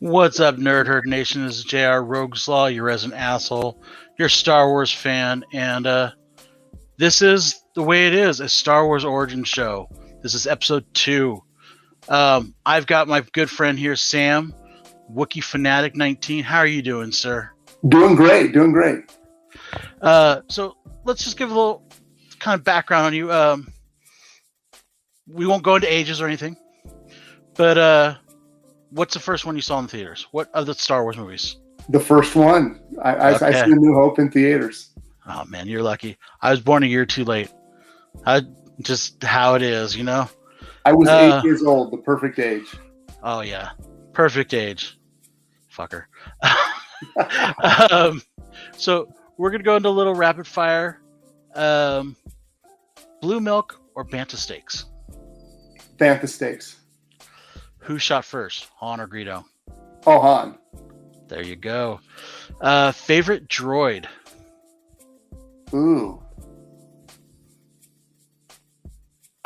What's up, Nerd Herd Nation? This is JR Rogueslaw, your resident asshole, your Star Wars fan, and this is the way it is, a Star Wars origin show. This is episode 2. I've got my good friend here, Sam, Wookiefanatic 19. How are you doing, sir? Doing great, doing great. So let's just give a little kind of background on you. We won't go into ages or anything, but what's the first one you saw in theaters? What of the Star Wars movies? The first one. I seen A New Hope in theaters. Oh man, you're lucky. I was born a year too late. Just how it is, you know. I was 8 years old, the perfect age. Oh yeah, perfect age. Fucker. So we're gonna go into a little rapid fire. Blue milk or bantha steaks? Bantha steaks. Who shot first, Han or Greedo? Oh, Han. There you go. Favorite droid? Ooh.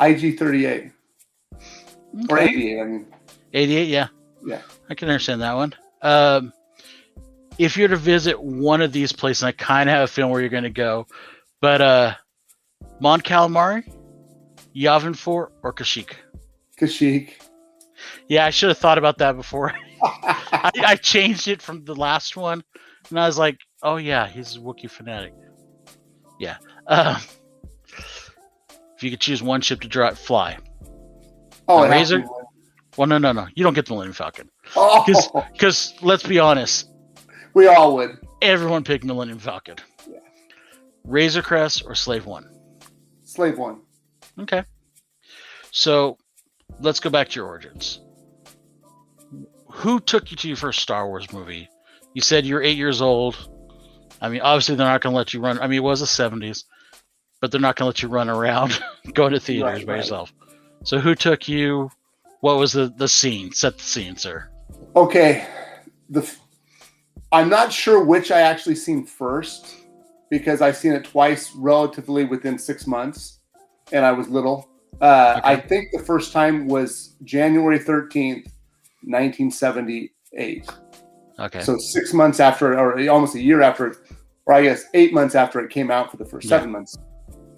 IG-38. Okay. Or 88, I mean. 88, yeah. Yeah. I can understand that one. If you're to visit one of these places, I kind of have a feeling where you're going to go, but Mon Calamari, Yavin 4, or Kashyyyk? Kashyyyk. Yeah, I should have thought about that before. I changed it from the last one, and I was like, oh yeah, he's a Wookiefanatic. Yeah. If you could choose one ship to fly. Oh, Razor? Well, no. You don't get the Millennium Falcon. Oh. Because let's be honest. We all would. Everyone picked Millennium Falcon. Yeah. Razor Crest or Slave One? Slave One. Okay. So let's go back to your origins. Who took you to your first Star Wars movie? You said you were 8 years old. I mean, obviously they're not going to let you run. I mean, it was the 70s, but they're not going to let you run around, go to theaters by yourself. So who took you? What was the scene? Set the scene, sir. Okay. I'm not sure which I actually seen first because I've seen it twice relatively within 6 months, and I was little. Okay. I think the first time was January 13th, 1978. Okay. So 6 months after, or almost a year after, or I guess 8 months after it came out for the first 7 months.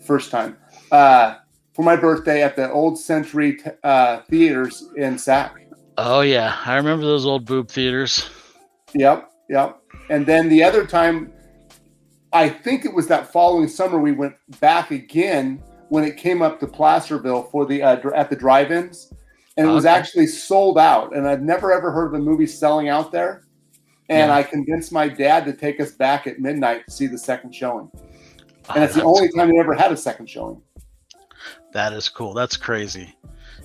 First time. For my birthday at the Old Century Theaters in Sac. Oh, yeah. I remember those old boob theaters. Yep. And then the other time, I think it was that following summer, we went back again when it came up to Placerville for the at the drive-ins. And it was actually sold out. And I'd never, ever heard of a movie selling out there. And I convinced my dad to take us back at midnight to see the second showing. And it's the only time we ever had a second showing. That is cool. That's crazy.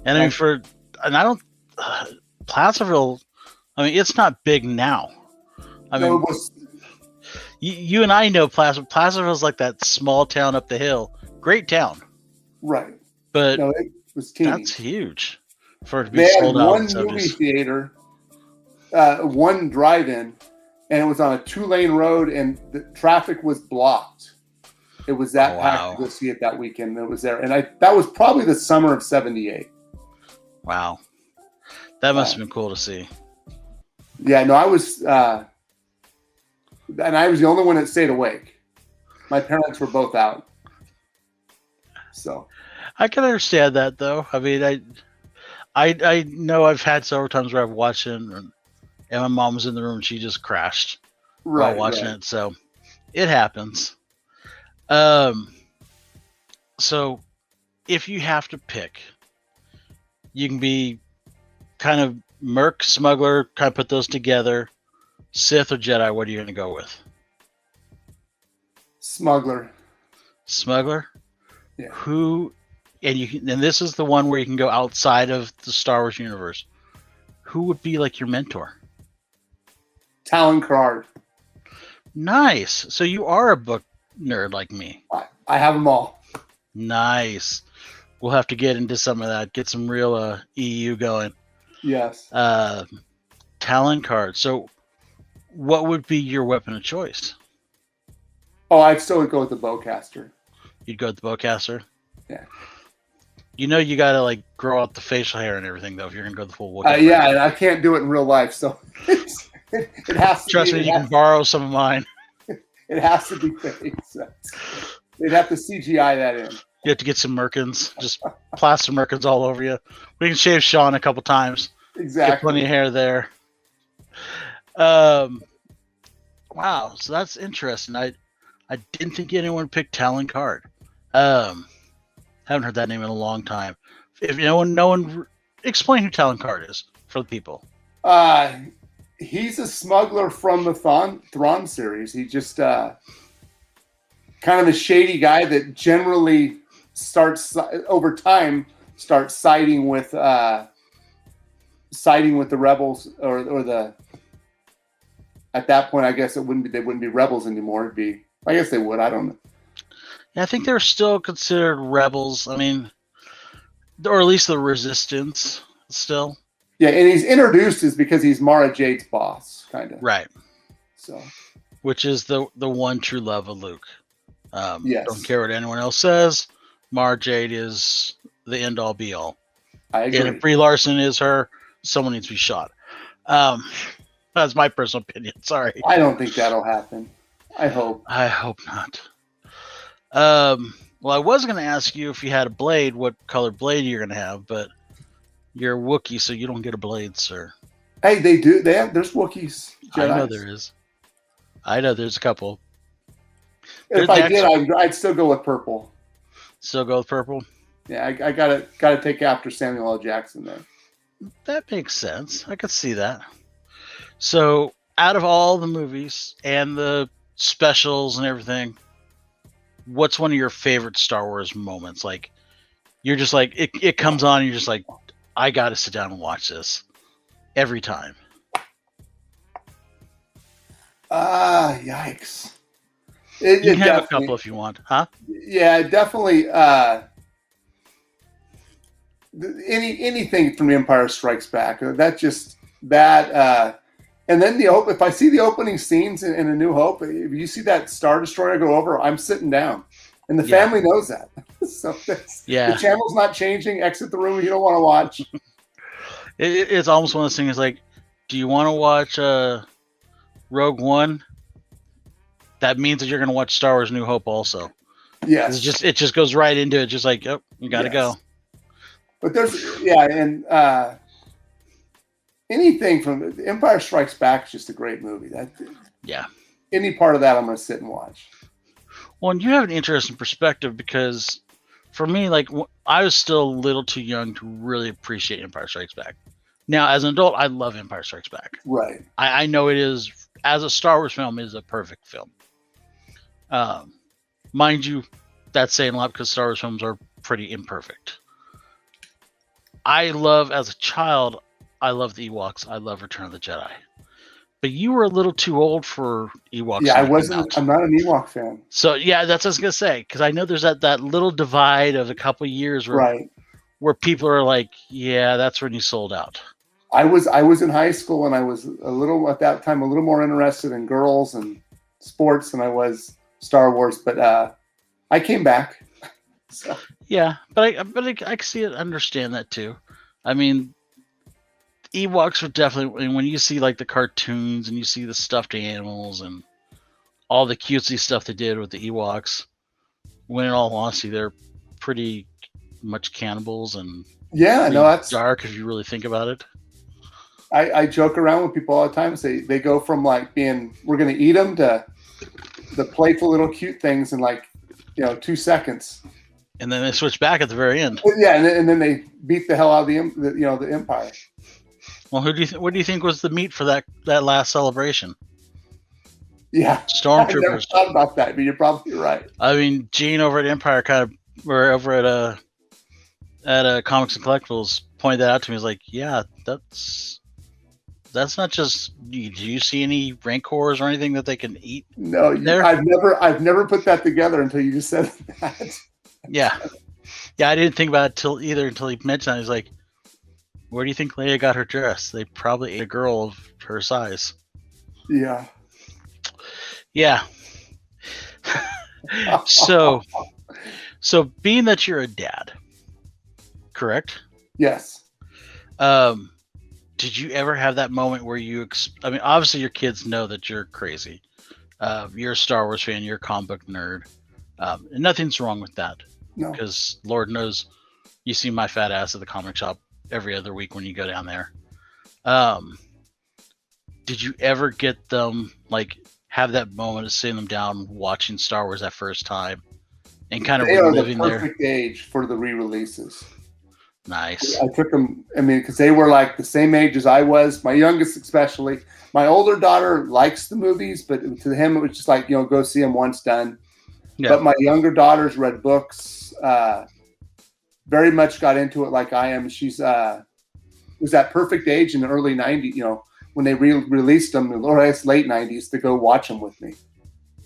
And I mean, Placerville, I mean, it's not big now. I mean, you and I know Placerville's like that small town up the hill. Great town. Right. But it was teeny. That's huge for it to be sold out. One movie theater, one drive-in, and it was on a 2-lane road, and the traffic was blocked. It was that packed to go see it that weekend. It was there, and that was probably the summer of '78. Wow, that must have been cool to see. Yeah, no, I was, and I was the only one that stayed awake. My parents were both out, so I can understand that, though. I mean, I know I've had several times where I've watched it, and my mom was in the room and she just crashed while watching it. So it happens. So if you have to pick, you can be kind of Merc, Smuggler, kind of put those together. Sith or Jedi, what are you going to go with? Smuggler. Yeah. And this is the one where you can go outside of the Star Wars universe. Who would be like your mentor? Talon Karrde. Nice. So you are a book nerd like me. I have them all. Nice. We'll have to get into some of that. Get some real EU going. Yes. Talon Karrde. So what would be your weapon of choice? Oh, I'd still go with the bowcaster. You'd go with the bowcaster? Yeah. You got to like grow out the facial hair and everything though if you're gonna go the full Wookiee. Yeah, and I can't do it in real life, so it has to. Trust me, you can borrow some of mine. It has to be fake. So they'd have to CGI that in. You have to get some merkins, just plaster merkins all over you. We can shave Sean a couple times. Exactly. Get plenty of hair there. Wow, so that's interesting. I didn't think anyone picked Talon Card. Haven't heard that name in a long time. If no one, explain who Talon Card is for the people. He's a smuggler from the Thrawn series. He just kind of a shady guy that generally starts over time siding with the rebels or the. At that point, I guess they wouldn't be rebels anymore. It'd be, I guess they would. I don't know. Yeah, I think they're still considered rebels. I mean, or at least the resistance still. Yeah, and he's introduced is because he's Mara Jade's boss, kind of. Right. So, which is the one true love of Luke. Yes. Don't care what anyone else says. Mara Jade is the end all be all. I agree. And if Brie Larson is her, someone needs to be shot. That's my personal opinion. Sorry. I don't think that'll happen. I hope not. Well, I was going to ask you if you had a blade, what color blade you're going to have, but you're a Wookiee, so you don't get a blade, sir. Hey, they do. There's Wookiees. Jedis. I know there is. I know there's a couple. If I did, I'd still go with purple. Still go with purple? Yeah, I gotta take after Samuel L. Jackson there. That makes sense. I could see that. So, out of all the movies and the specials and everything, what's one of your favorite Star Wars moments? Like, you're just like, it comes on and you're just like, I got to sit down and watch this every time. Yikes. You can have a couple if you want, huh? Yeah, definitely. Anything from The Empire Strikes Back. And then if I see the opening scenes in A New Hope, if you see that Star Destroyer go over, I'm sitting down, and the family knows that. So the channel's not changing. Exit the room if you don't want to watch. It's almost one of those things like, do you want to watch Rogue One? That means that you're going to watch Star Wars New Hope also. Yes. It just goes right into it. Just like, oh, you got to go. But and anything from Empire Strikes Back is just a great movie. Any part of that I'm going to sit and watch. Well, and you have an interesting perspective because for me, like, I was still a little too young to really appreciate Empire Strikes Back. Now, as an adult, I love Empire Strikes Back. Right. I know it is, as a Star Wars film, it is a perfect film. Mind you, that's saying a lot because Star Wars films are pretty imperfect. As a child, I love the Ewoks. I love Return of the Jedi. But you were a little too old for Ewoks. Yeah, I wasn't. I'm not an Ewok fan. So yeah, that's what I was gonna say because I know there's that little divide of a couple of years where people are like, yeah, that's when you sold out. I was in high school and I was at that time a little more interested in girls and sports than I was Star Wars, but I came back. So. Yeah, but I can see it, understand that too. I mean, Ewoks were definitely, when you see like the cartoons and you see the stuffed animals and all the cutesy stuff they did with the Ewoks, when in all honesty, they're pretty much cannibals and that's dark if you really think about it. I joke around with people all the time. Say they go from like being we're going to eat them to the playful little cute things in 2 seconds. And then they switch back at the very end. Yeah, and then they beat the hell out of the Empire. Well, what do you think was the meat for that last celebration? Yeah, Stormtroopers. I never thought about that, but you're probably right. I mean, Gene over at Empire or over at Comics and Collectibles pointed that out to me. He's like, yeah, that's not just. Do you see any Rancors or anything that they can eat? No, I've never put that together until you just said that. Yeah, I didn't think about it until he mentioned it. He's like, where do you think Leia got her dress? They probably ate a girl of her size. Yeah. Yeah. So being that you're a dad, correct? Yes. Did you ever have that moment where I mean, obviously your kids know that you're crazy. You're a Star Wars fan. You're a comic book nerd. And nothing's wrong with that. No. Because Lord knows you see my fat ass at the comic shop every other week when you go down there. Did you ever get them, like, have that moment of sitting them down watching Star Wars that first time and kind of reliving their... They are the perfect age for the re-releases. Nice. I took them, I mean, because they were like the same age as I was, my youngest especially. My older daughter likes the movies, but to him it was just like, go see them once, done. Yeah. But my younger daughter's read books, very much got into it like I am. She's was that perfect age in the early 90s, when they released them, or it's late 90s, to go watch them with me.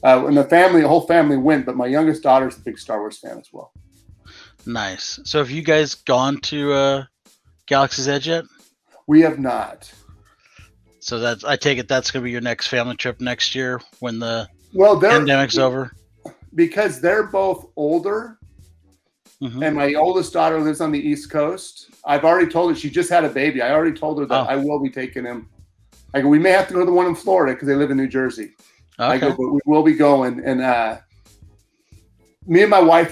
And the whole family went, but my youngest daughter's a big Star Wars fan as well. Nice. So have you guys gone to Galaxy's Edge yet? We have not. So I take it that's going to be your next family trip next year when the pandemic's over? Because they're both older, and my oldest daughter lives on the East Coast. I've already told her, she just had a baby. I already told her that I will be taking him. I go, we may have to go to the one in Florida because they live in New Jersey. Okay. I go, but we will be going. And me and my wife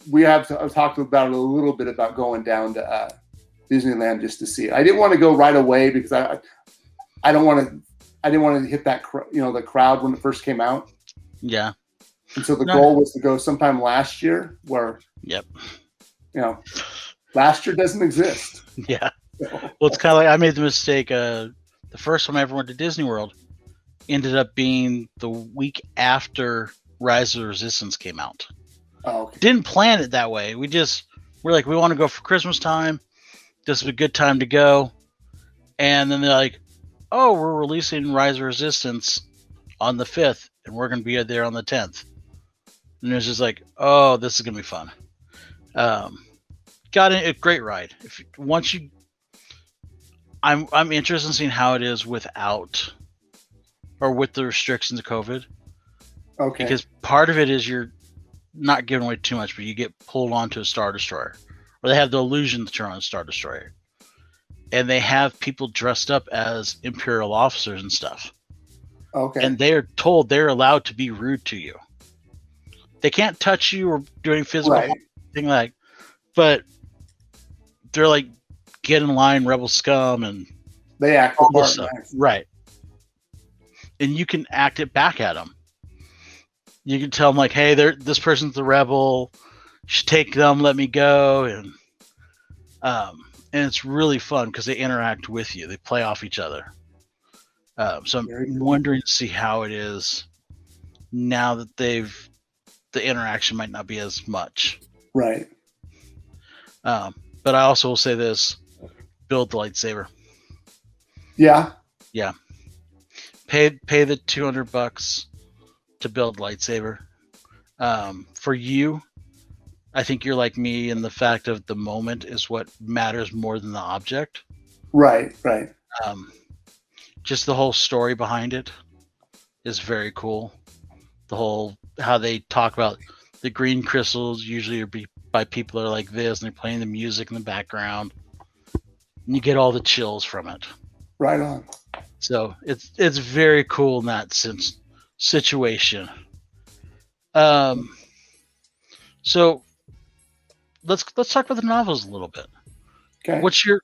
we have talked about it a little bit about going down to Disneyland just to see it. I didn't want to go right away because I didn't want to hit that the crowd when it first came out. Yeah. And so the goal was to go sometime last year, where last year doesn't exist. Yeah. Well, it's kind of like I made the mistake. The first time I ever went to Disney World ended up being the week after Rise of the Resistance came out. Oh, okay. Didn't plan it that way. We're like, we want to go for Christmas time. This is a good time to go. And then they're like, oh, we're releasing Rise of Resistance on the 5th, and we're going to be there on the 10th. And it was just like, oh, this is going to be fun. Got a great ride. I'm interested in seeing how it is without or with the restrictions of COVID. Okay. Because part of it is you're not giving away too much, but you get pulled onto a Star Destroyer. Or they have the illusion that you're on a Star Destroyer. And they have people dressed up as Imperial officers and stuff. Okay. And they're told they're allowed to be rude to you. They can't touch you or do any physical harm, thing like, but they're like, get in line, rebel scum, and they act all this stuff. Right. And you can act it back at them. You can tell them like, hey, this person's the rebel. You should take them, let me go. And it's really fun because they interact with you. They play off each other. So I'm wondering to see how it is now that the interaction might not be as much. Right. But I also will say this, build the lightsaber. Yeah. Yeah. Pay the $200 to build the lightsaber. For you, I think you're like me in the fact of the moment is what matters more than the object. Right. Just the whole story behind it is very cool. The whole how they talk about the green crystals usually are by people that are like this, and they're playing the music in the background. And you get all the chills from it. Right on. So it's very cool in that situation. So let's talk about the novels a little bit. Okay. What's your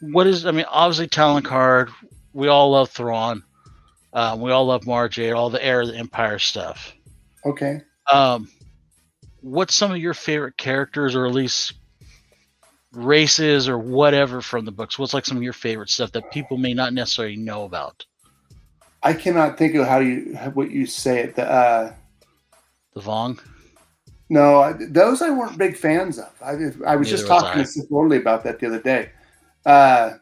obviously Talon Card. We all love Thrawn. We all love Marjade, all the Heir of the Empire stuff. Okay. What's some of your favorite characters, or at least races or whatever from the books? What's like some of your favorite stuff that people may not necessarily know about? I cannot think of what you say it. The Vong? No, those I weren't big fans of. I was just talking to Sith Lordly about that the other day. And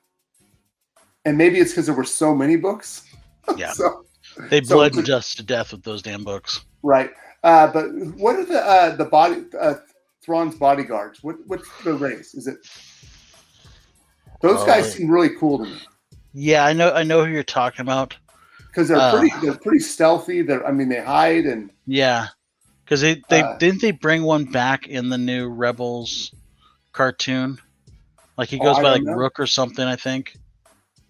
maybe it's because there were so many books. Yeah. They bludgeoned us to death with those damn books. Right. But what are Thrawn's bodyguards? What's the race? Is it those guys seem really cool to me. Yeah, I know who you're talking about. Because they're pretty stealthy. They hide and yeah. Because they didn't they bring one back in the new Rebels cartoon? Like he Oh, goes I by don't like know. Rook or something, I think.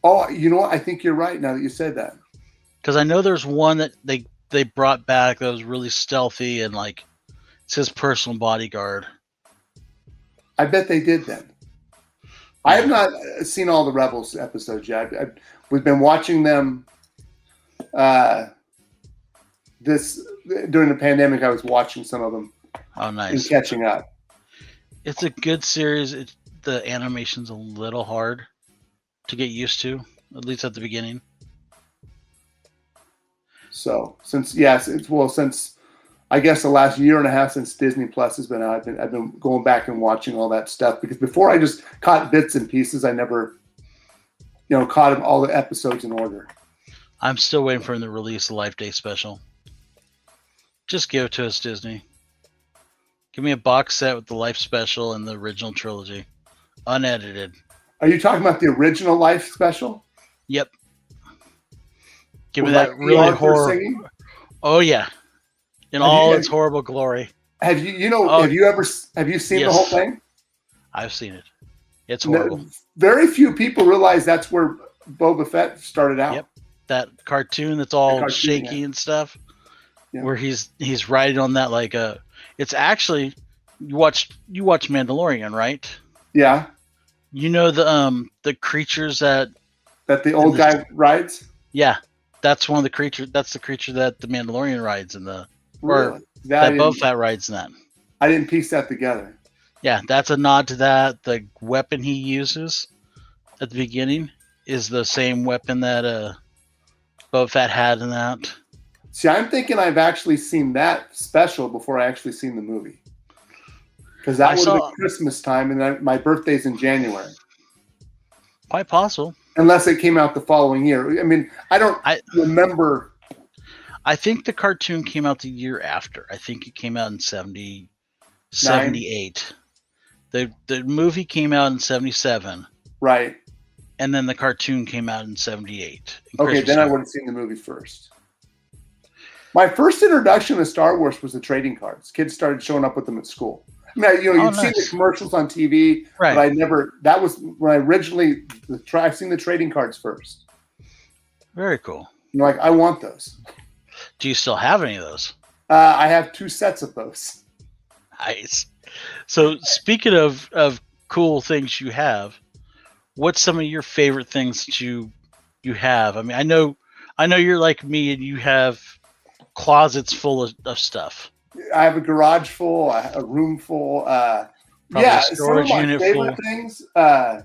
Oh, you know what? I think you're right now that you said that. Because I know there's one that they brought back that was really stealthy and like it's his personal bodyguard. I bet they did then. I have not seen all the Rebels episodes yet. We've been watching them. This during the pandemic, I was watching some of them. Oh, nice. And catching up. It's a good series. The animation's a little hard to get used to, at least at the beginning. So since I guess the last year and a half since Disney Plus has been out, I've been going back and watching all that stuff because before I just caught bits and pieces. I never, caught all the episodes in order. I'm still waiting for him to release a Life Day special. Just give it to us, Disney. Give me a box set with the Life special and the original trilogy, unedited. Are you talking about the original Life special? Yep. Give me that really horror. Oh yeah, in all its horrible glory. Have you seen the whole thing? I've seen it. It's horrible. Very few people realize that's where Boba Fett started out. Yep. That cartoon that's all shaky and stuff. Yeah. Where he's riding on that like it's actually you watch Mandalorian, right? Yeah. You know the creatures that the old guy rides? Yeah. That's one of the creatures. That's the creature that the Mandalorian rides in the really? that Boba Fett rides in that. I didn't piece that together. Yeah, that's a nod to that. The weapon he uses at the beginning is the same weapon that Boba Fett had in that. See, I'm thinking I've actually seen that special before I actually seen the movie. Because that would have been Christmas time, and my birthday's in January. Quite possible. Unless it came out the following year. I mean, I don't remember. I think the cartoon came out the year after. I think it came out in 78. The movie came out in 77. Right. And then the cartoon came out in 78. Okay, then I would have seen the movie first. My first introduction to Star Wars was the trading cards. Kids started showing up with them at school. I mean, you'd seen the commercials on TV, right. But I never. That was when I originally. I've seen the trading cards first. Very cool. Like I want those. Do you still have any of those? I have 2 sets of those. Nice. So speaking of cool things you have, what's some of your favorite things that you have? I mean, I know you're like me and you have closets full of stuff. I have a garage full, a room full. Storage some of my favorite things. I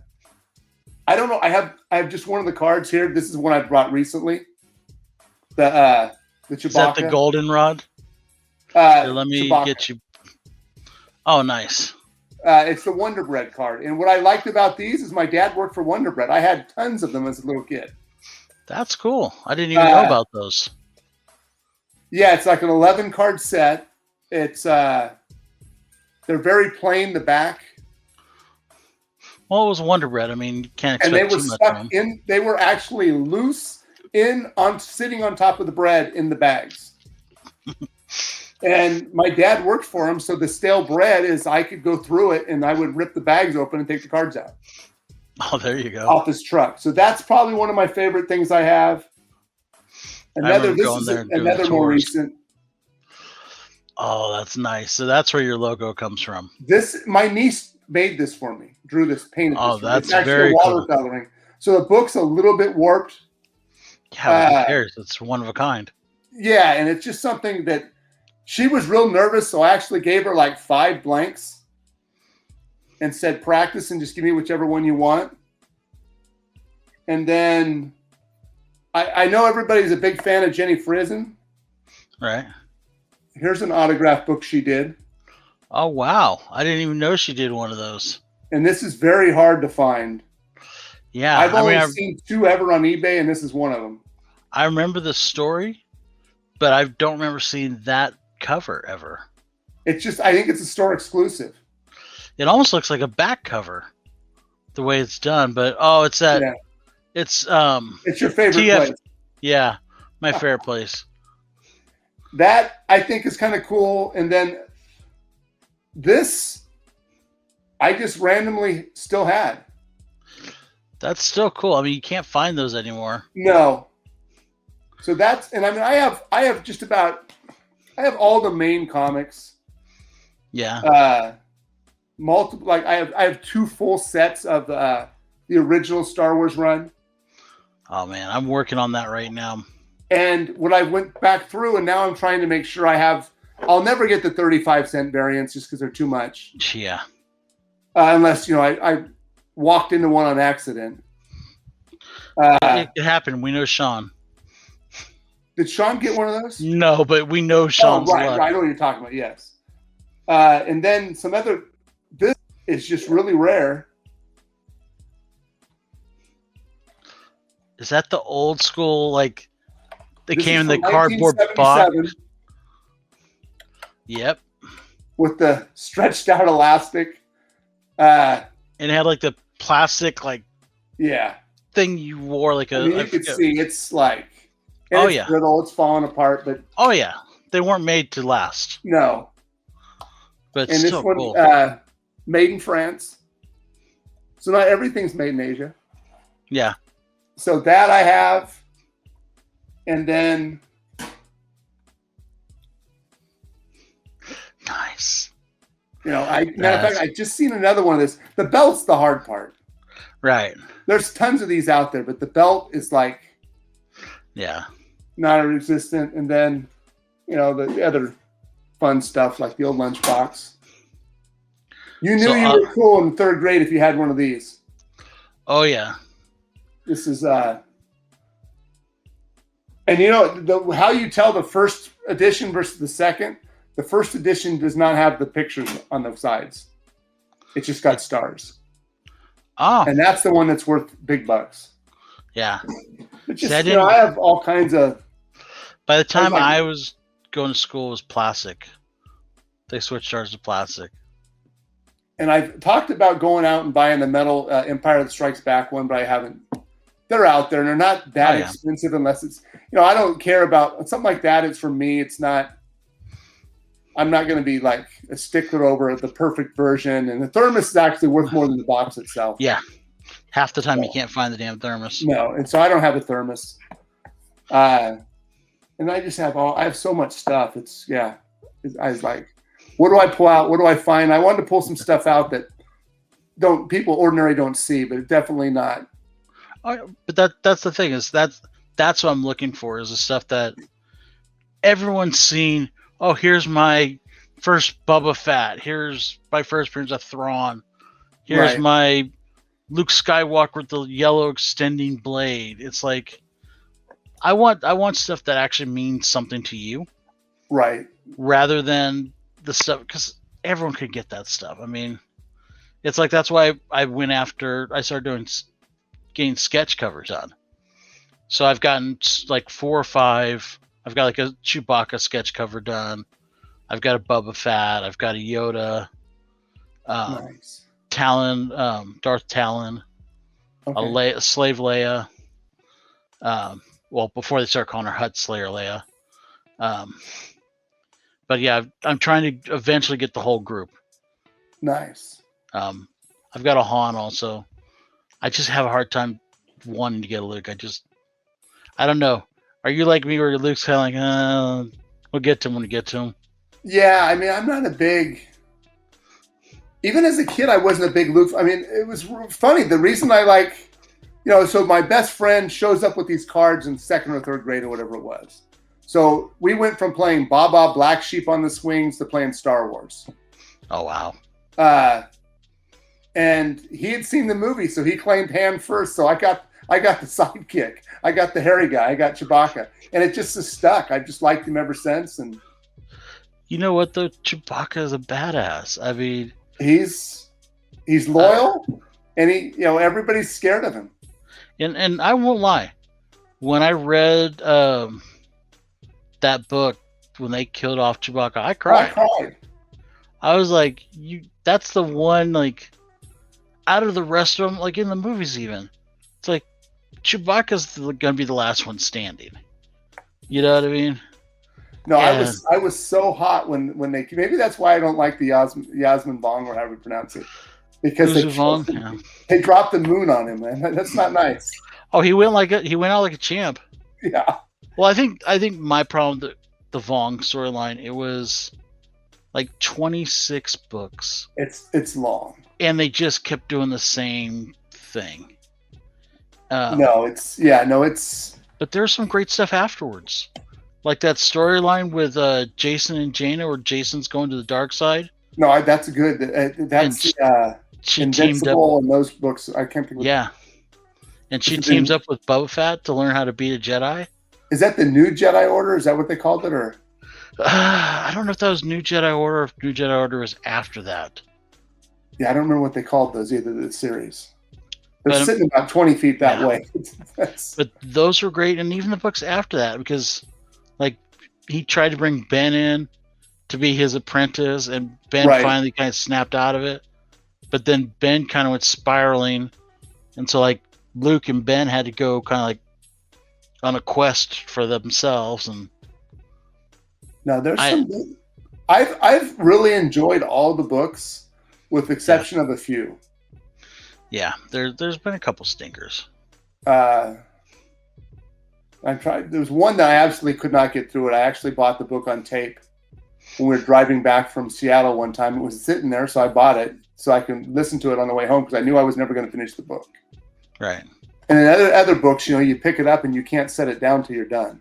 don't know. I have just one of the cards here. This is one I brought recently. The Chewbacca. Is that the goldenrod? Here, let me get you. Oh, nice. It's the Wonder Bread card. And what I liked about these is my dad worked for Wonder Bread. I had tons of them as a little kid. That's cool. I didn't even know about those. Yeah, it's like an 11 card set. It's they're very plain, the back. Well, it was Wonder Bread. I mean, you can't expect and they were too much stuck from them. in. They were actually loose sitting on top of the bread in the bags. And my dad worked for him, so the stale bread is I could go through it and I would rip the bags open and take the cards out. Oh, there you go. Off his truck. So that's probably one of my favorite things I have. Another more recent. Oh, that's nice. So that's where your logo comes from. My niece made this for me. Drew this, painted this. Oh, that's it's actually very watercoloring. Cool. So the book's a little bit warped. Yeah, who cares? It's one of a kind. Yeah, and it's just something that she was real nervous, so I actually gave her like 5 blanks and said, practice and just give me whichever one you want. And then I know everybody's a big fan of Jenny Friesen. Right. Here's an autograph book she did. Oh, wow. I didn't even know she did one of those. And this is very hard to find. Yeah. I've only seen 2 ever on eBay, and this is one of them. I remember the story, but I don't remember seeing that cover ever. It's just, I think it's a store exclusive. It almost looks like a back cover, the way it's done. But, it's that. Yeah. It's your favorite place. Yeah, my favorite place. That I think is kind of cool. And then this, I just randomly still had. That's still cool. I mean, you can't find those anymore. No. So that's, and I mean, I have all the main comics. Yeah. Multiple, like I have 2 full sets of the original Star Wars run. Oh man, I'm working on that right now. And when I went back through, and now I'm trying to make sure I'll never get the 35-cent variants just because they're too much. Yeah. Unless, I walked into one on accident. It happened. We know Sean. Did Sean get one of those? No, but we know Sean's right. luck. I know what you're talking about, yes. And then this is just really rare. Is that the old school, like, they This came in is the from cardboard 1977 box? Yep. With the stretched out elastic. And it had, like, the plastic, like, yeah, thing you wore, like a... you can see it's like... Oh, it's brittle, it's falling apart, but... Oh, yeah. They weren't made to last. No. But it's and still this one, cool. Made in France. So not everything's made in Asia. Yeah. So that I have. And then... Nice. Matter of fact, I just seen another one of this. The belt's the hard part. Right. There's tons of these out there, but the belt is like... Yeah. non-resistant. And then, the other fun stuff like the old lunchbox. You knew you were cool in 3rd grade if you had one of these. Oh, yeah. This is... and how you tell the first edition versus the second? The first edition does not have the pictures on the sides. It's just got stars. Oh. And that's the one that's worth big bucks. Yeah. But just, I have all kinds of... By the time I was going to school, it was plastic. They switched ours to plastic. And I've talked about going out and buying the metal Empire that Strikes Back one, but I haven't. They're out there, and they're not that expensive unless it's... I don't care about... Something like that, it's for me. It's not... I'm not going to be like a stickler over the perfect version. And the thermos is actually worth more than the box itself. Yeah. Half the time you can't find the damn thermos. No. And so I don't have a thermos. And I just have I have so much stuff. I was like, what do I pull out? What do I find? I wanted to pull some stuff out that people ordinarily don't see, but it's definitely not. But that's the thing is that's what I'm looking for is the stuff that everyone's seen. Oh, here's my first Boba Fett. Here's my first appearance of Thrawn. Here's my Luke Skywalker with the yellow extending blade. It's like I want stuff that actually means something to you, right? Rather than the stuff because everyone could get that stuff. I mean, it's like that's why I went after. I started getting sketch covers on. So I've gotten like 4 or 5. I've got like a Chewbacca sketch cover done. I've got a Boba Fett. I've got a Yoda. Nice. Talon, Darth Talon. Okay. A Slave Leia. Well, before they start calling her Hutt Slayer Leia. But yeah, I'm trying to eventually get the whole group. Nice. I've got a Han also. I just have a hard time wanting to get a Luke. I don't know. Are you like me where Luke's kind of like, we'll get to him when we get to him? Yeah, I mean, I'm not a big... Even as a kid, I wasn't a big Luke... I mean, it was funny. The reason I like... so my best friend shows up with these cards in 2nd or 3rd grade or whatever it was. So we went from playing Baba Black Sheep on the Swings to playing Star Wars. Oh, wow. And he had seen the movie, so he claimed Han first. So I got the sidekick. I got the hairy guy. I got Chewbacca. And it just is stuck. I've just liked him ever since. And you know what, though? Chewbacca is a badass. I mean... He's loyal, and everybody's scared of him. And I won't lie. When I read that book, when they killed off Chewbacca, I cried. I was like, that's the one, like, out of the rest of them, like in the movies even. It's like, Chewbacca's going to be the last one standing. You know what I mean? No, and I was so hot when they... Maybe that's why I don't like the Yasmin Bong, or however you pronounce it. because Vong, yeah. they dropped the moon on him, man. That's not nice. Oh, he went out like a champ. Yeah. Well, I think my problem with the Vong storyline, it was like 26 books. It's long. And they just kept doing the same thing. But there's some great stuff afterwards. Like that storyline with Jason and Jaina, where Jason's going to the dark side. No, that's good. That's she Invincible in those books. I can't think of Yeah. And she teams up with Boba Fett to learn how to beat a Jedi. Is that the New Jedi Order? Is that what they called it? Or I don't know if that was New Jedi Order or if New Jedi Order was after that. Yeah, I don't remember what they called those either, the series. They're sitting about 20 feet that way. But those were great. And even the books after that, because like he tried to bring Ben in to be his apprentice, and Ben finally kind of snapped out of it. But then Ben kind of went spiraling. And so like Luke and Ben had to go kind of like on a quest for themselves. And now there's some. I've really enjoyed all the books, with the exception of a few. Yeah, there's been a couple stinkers. I tried. There was one that I absolutely could not get through it. I actually bought the book on tape when we were driving back from Seattle one time. It was sitting there, so I bought it so I can listen to it on the way home because I knew I was never going to finish the book. Right. And in other books, you pick it up and you can't set it down till you're done.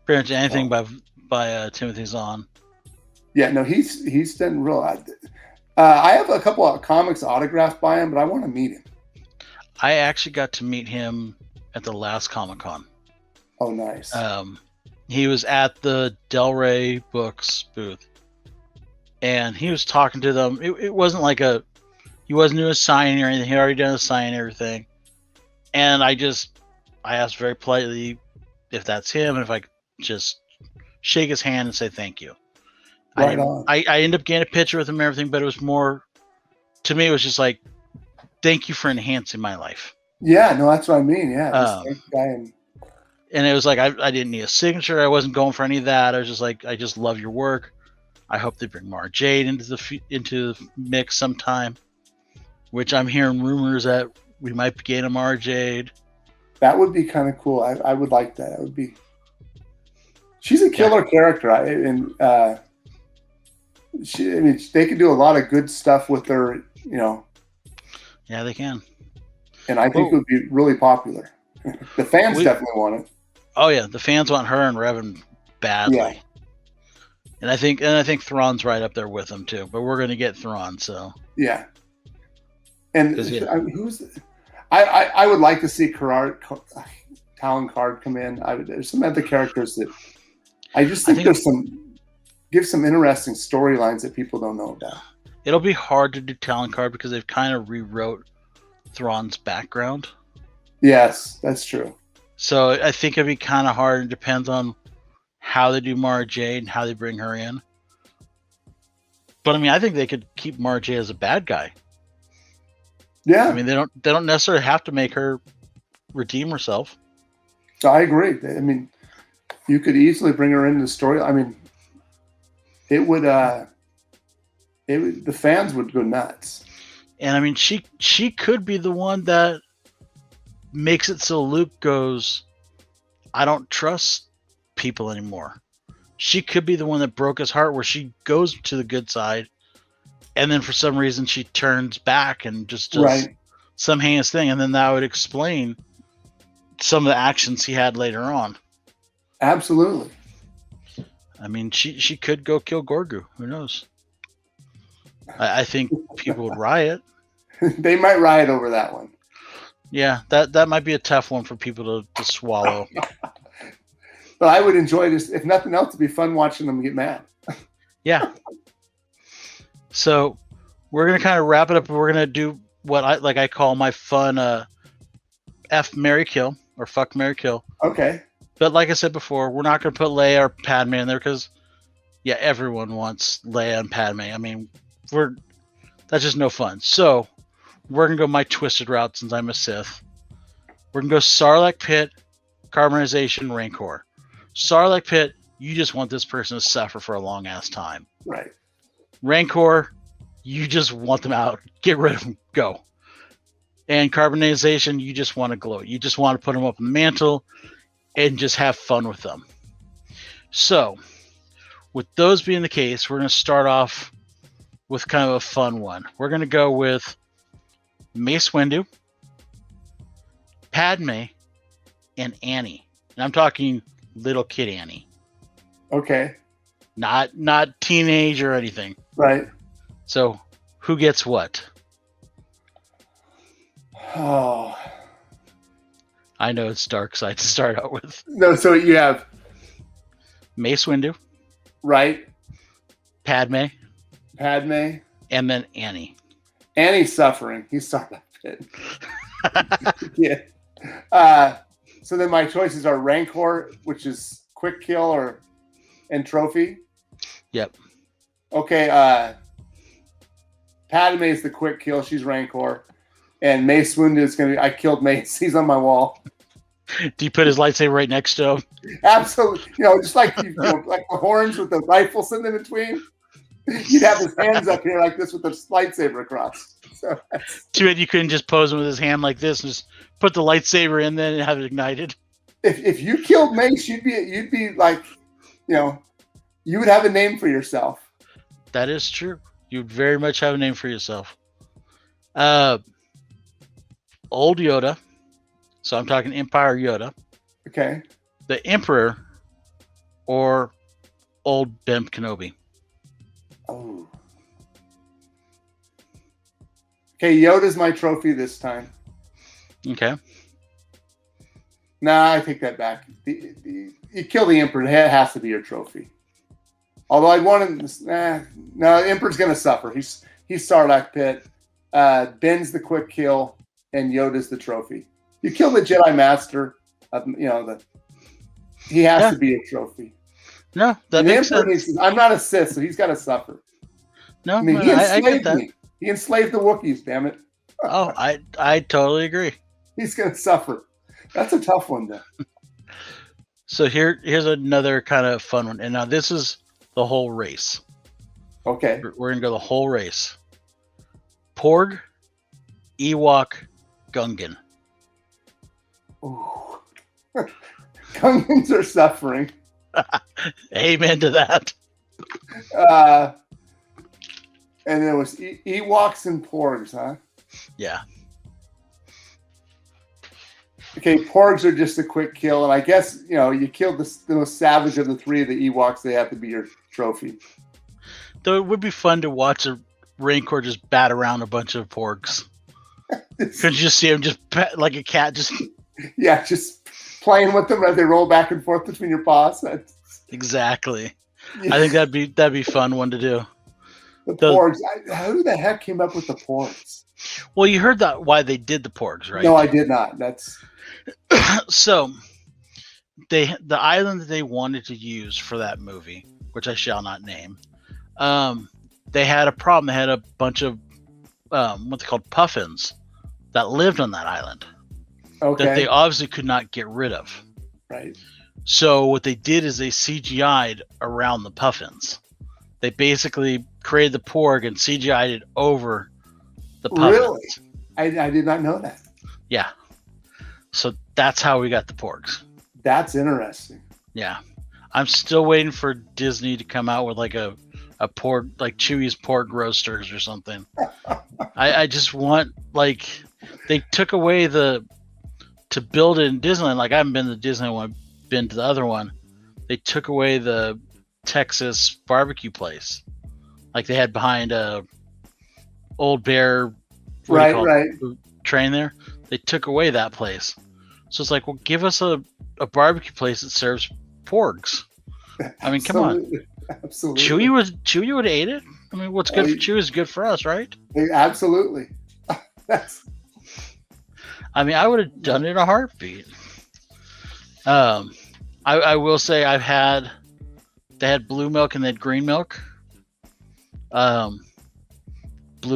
Pretty much anything by Timothy Zahn. Yeah, no, he's done real. I have a couple of comics autographed by him, but I want to meet him. I actually got to meet him at the last Comic-Con. Oh, nice. He was at the Del Rey Books booth, and he was talking to them. It wasn't like he wasn't doing a signing or anything. He had already done a sign and everything. And I asked very politely if that's him, and if I could just shake his hand and say thank you. Right on. I ended up getting a picture with him and everything, but it was more, to me, it was just like, thank you for enhancing my life. Yeah, no, that's what I mean. Yeah. And it was like, I didn't need a signature. I wasn't going for any of that. I was just like, I just love your work. I hope they bring Mara Jade into the mix sometime, which I'm hearing rumors that we might be getting a Mara Jade. That would be kind of cool. I would like that. That would be. She's a killer character, they could do a lot of good stuff with her, Yeah, they can. And I think it would be really popular. The fans definitely want it. Oh yeah, the fans want her and Revan badly. Yeah. And I think Thrawn's right up there with them too. But we're going to get Thrawn, so. Yeah. And I would like to see Talon Card come in. There's some other characters that I just think there's some interesting storylines that people don't know about. It'll be hard to do Talon Card because they've kind of rewrote Thrawn's background. Yes, that's true. So I think it'd be kind of hard. It depends on how they do Mara Jade and how they bring her in. But I think they could keep Mara Jade as a bad guy. Yeah. They don't necessarily have to make her redeem herself. I agree. You could easily bring her into the story. It would the fans would go nuts. And she could be the one that makes it so Luke goes, I don't trust people anymore. She could be the one that broke his heart, where she goes to the good side, and then for some reason she turns back and just does some heinous thing, and then that would explain some of the actions he had later on. Absolutely. She could go kill Gorgu. Who knows? I think people would riot. They might riot over that one. Yeah, that might be a tough one for people to swallow. But I would enjoy this. If nothing else, it'd be fun watching them get mad. Yeah. So we're going to kind of wrap it up. We're going to do what I call my fun F, Marry, Kill, or Fuck, Marry, Kill. Okay. But like I said before, we're not going to put Leia or Padme in there because, everyone wants Leia and Padme. That's just no fun. So we're going to go my twisted route since I'm a Sith. We're going to go Sarlacc Pit, Carbonization, Rancor. Sarlacc Pit, you just want this person to suffer for a long ass time. Right. Rancor, you just want them out. Get rid of them. Go. And carbonization, you just want to glow. You just want to put them up in the mantle and just have fun with them. So, with those being the case, we're going to start off with kind of a fun one. We're going to go with Mace Windu, Padme, and Annie. And I'm talking little kid Annie. Okay. Not teenage or anything. Right. So, who gets what? Oh. I know it's dark side to start out with. No, so you have Mace Windu. Right. Padme. And then Annie. Annie's suffering. He's sorry about it. Yeah. So then my choices are Rancor, which is quick kill and trophy. Yep. Okay. Padme is the quick kill. She's Rancor. And Mace Windu is going to be, I killed Mace. He's on my wall. Do you put his lightsaber right next to him? Absolutely. Just like like the horns with the rifle sitting in between. You'd have his hands up here like this with the lightsaber across. So too bad you couldn't just pose him with his hand like this and just put the lightsaber in there and have it ignited. If you killed Mace, you'd be like, you would have a name for yourself. That is true. You'd very much have a name for yourself. Old Yoda. So I'm talking Empire Yoda. Okay. The Emperor or old Ben Kenobi. Oh. Okay, Yoda's my trophy this time. Okay. Nah, I take that back. You kill the Emperor, it has to be your trophy. Although I'd want him. No, the Emperor's going to suffer. He's Sarlacc Pit. Ben's the quick kill, and Yoda's the trophy. You kill the Jedi Master. He has to be a trophy. No, that makes sense. I'm not a Sith, so he's got to suffer. No, he I get that. Me. He enslaved the Wookiees. Damn it. Oh, I totally agree. He's going to suffer. That's a tough one, though. So here's another kind of fun one, and now this is the whole race. Okay. We're gonna go the whole race. Porg, Ewok, Gungan. Ooh. Gungans are suffering. Amen to that. And there was Ewoks and Porgs, huh? Yeah. Okay, Porgs are just a quick kill, and I guess you killed the most savage of the three of the Ewoks. They have to be your trophy. Though it would be fun to watch a Rancor just bat around a bunch of Porgs. Could you just see him just like a cat, just playing with them as they roll back and forth between your paws? Exactly. Yeah. I think that'd be fun one to do. The Porgs. Who the heck came up with the Porgs? Well, you heard that why they did the Porgs, right? No, I did not. That's so. The island that they wanted to use for that movie, which I shall not name, they had a problem. They had a bunch of what they called puffins that lived on that island. Okay. That they obviously could not get rid of. Right. So what they did is they CGI'd around the puffins. They basically created the Porg and CGI'd it over the puffins. Really? I did not know that. Yeah. So that's how we got the Porgs. That's interesting. Yeah. I'm still waiting for Disney to come out with like a pork, like Chewie's pork roasters or something. I just want, like, they took away to build it in Disneyland. Like, I haven't been to Disney one, been to the other one. They took away the Texas barbecue place. Like they had behind Old Bear right train there. They took away that place. So it's like, well, give us a barbecue place that serves porgs. I mean, come on. Absolutely. Chewie would have ate it. I mean, what's good for Chewie is good for us, right? Absolutely. I mean, I would have done it in a heartbeat. I will say they had blue milk and they had green milk. Blue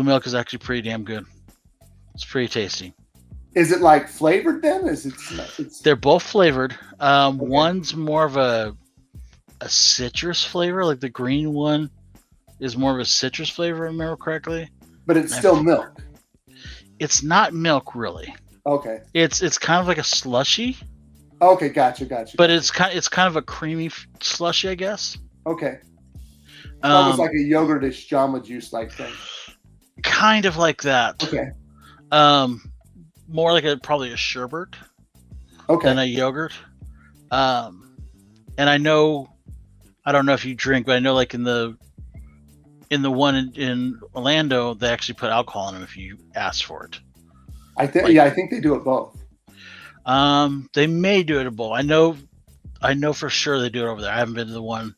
milk is actually pretty damn good. It's pretty tasty. Is it like flavored then? They're both flavored. Okay. One's more of a citrus flavor, like the green one is more of a citrus flavor, if I remember correctly. But it's still milk. It's not milk, really. Okay. It's kind of like a slushy. Okay, gotcha. But it's kind of a creamy slushy, I guess. Okay. Almost like a yogurtish Jamba Juice like thing. Kind of like that. Okay. More like probably a sherbet. Okay. Than a yogurt. And I don't know if you drink, but I know like in the one in Orlando, they actually put alcohol in them if you ask for it. I think they do it both. They may do it at both. I know for sure they do it over there. I haven't been to the one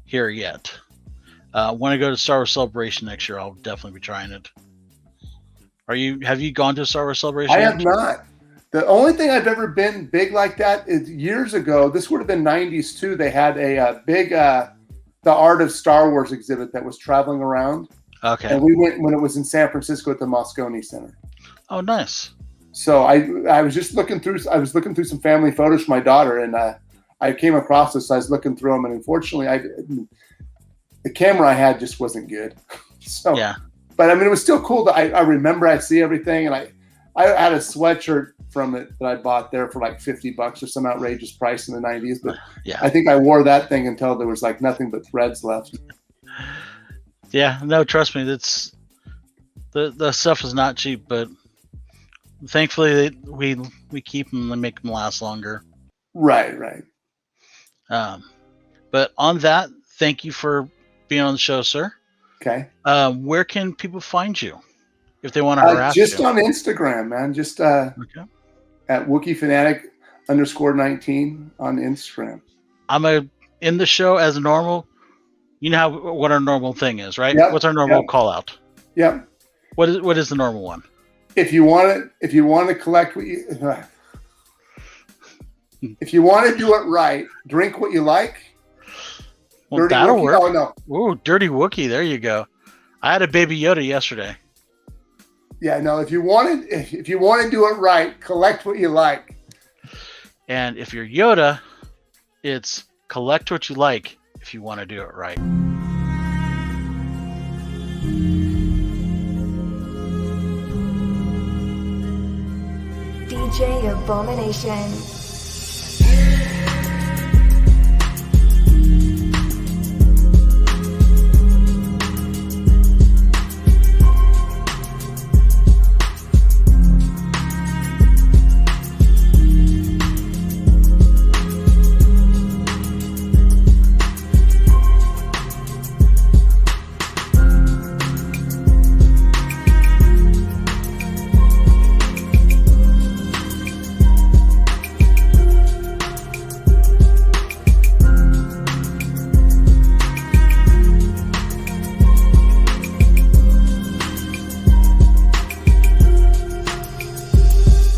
here yet. When I go to Star Wars Celebration next year, I'll definitely be trying it. Have you gone to a Star Wars Celebration? I have not. The only thing I've ever been big like that is years ago. This would have been 90s too. They had a big the Art of Star Wars exhibit that was traveling around. Okay. And we went when it was in San Francisco at the Moscone Center. Oh, nice. So I was just looking through. I was looking through some family photos for my daughter, and I came across this. So I was looking through them, and unfortunately, the camera I had just wasn't good. So yeah. But I mean, it was still cool. I remember I see everything, and I had a sweatshirt from it that I bought there for like $50 or some outrageous price in the 90s. But yeah. I think I wore that thing until there was like nothing but threads left. Yeah, no, trust me, that's the stuff is not cheap, but thankfully we keep them and make them last longer. Right. But on that, thank you for being on the show, sir. Okay. Where can people find you if they want to harass just you? on Instagram, man. Just okay. At Wookiefanatic _19 on Instagram. I'm in the show as normal. You know what our normal thing is, right? Yep, What's our normal call out? Yep. What is the normal one? If you want to collect what you if you want to do it right, drink what you like. Well, that'll work. Oh no. Ooh, Dirty Wookiee, there you go. I had a Baby Yoda yesterday. Yeah, no, if you want to do it right, collect what you like. And if you're Yoda, it's collect what you like if you want to do it right. DJ Abomination.